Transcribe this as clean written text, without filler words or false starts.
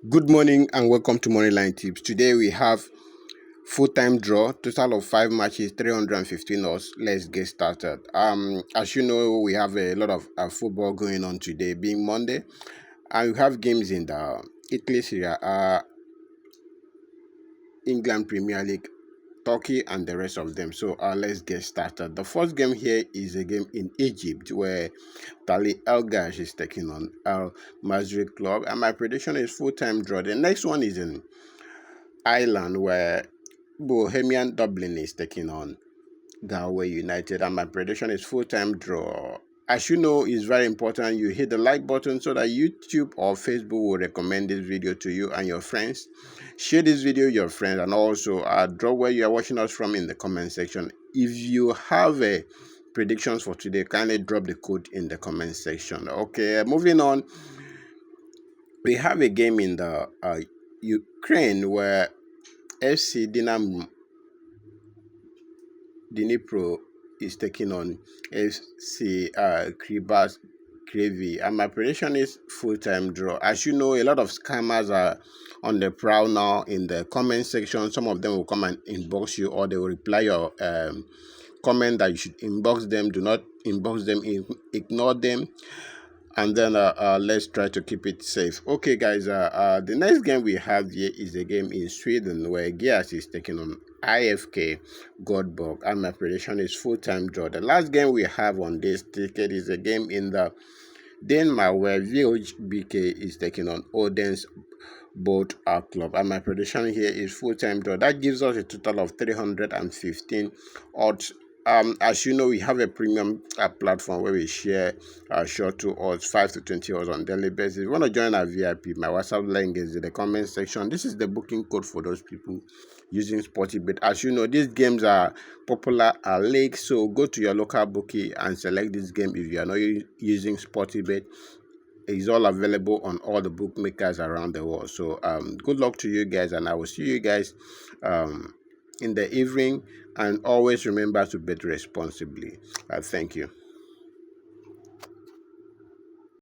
Good morning and welcome to Moneyline Tips. Today we have full-time draw, total of 5 matches, 315 odds. Let's get started. As you know, we have a lot of football going on today, being Monday, and we have games in the Italy Serie A, England Premier League, Turkey, and the rest of them. So let's get started. The first game here is a game in Egypt where Tali El Gash is taking on Al Masri Club, and my prediction is full-time draw. The next one is in Ireland where Bohemian Dublin is taking on Galway United, and my prediction is full-time draw. As you know, it's very important you hit the like button so that YouTube or Facebook will recommend this video to you and your friends. Share this video with your friends, and also drop where you are watching us from in the comment section. If you have predictions for today, kindly drop the code in the comment section. Okay, moving on. We have a game in the Ukraine where FC Dnipro is taking on FC Kharkiv, and my prediction is full-time draw. As you know, a lot of scammers are on the prowl now in the comment section. Some of them will come and inbox you, or they will reply your comment that you should inbox them. Do not inbox them, ignore them, and then let's try to keep it safe. Okay guys, the next game we have here is a game in Sweden where Gears is taking on IFK Godborg, and my prediction is full-time draw. The last game we have on this ticket is a game in the Denmark where VHBK is taking on Odense Boat Club, and my prediction here is full-time draw. That gives us a total of 315 odds. As you know, we have a premium platform where we share short to odds, 5 to 20 odds on daily basis. If you want to join our VIP, my WhatsApp link is in the comment section. This is the booking code for those people using Sportybet. As you know, these games are popular leagues, so go to your local bookie and select this game if you are not using Sportybet. It's all available on all the bookmakers around the world. So good luck to you guys, and I will see you guys in the evening. And always remember to bet responsibly. Thank you.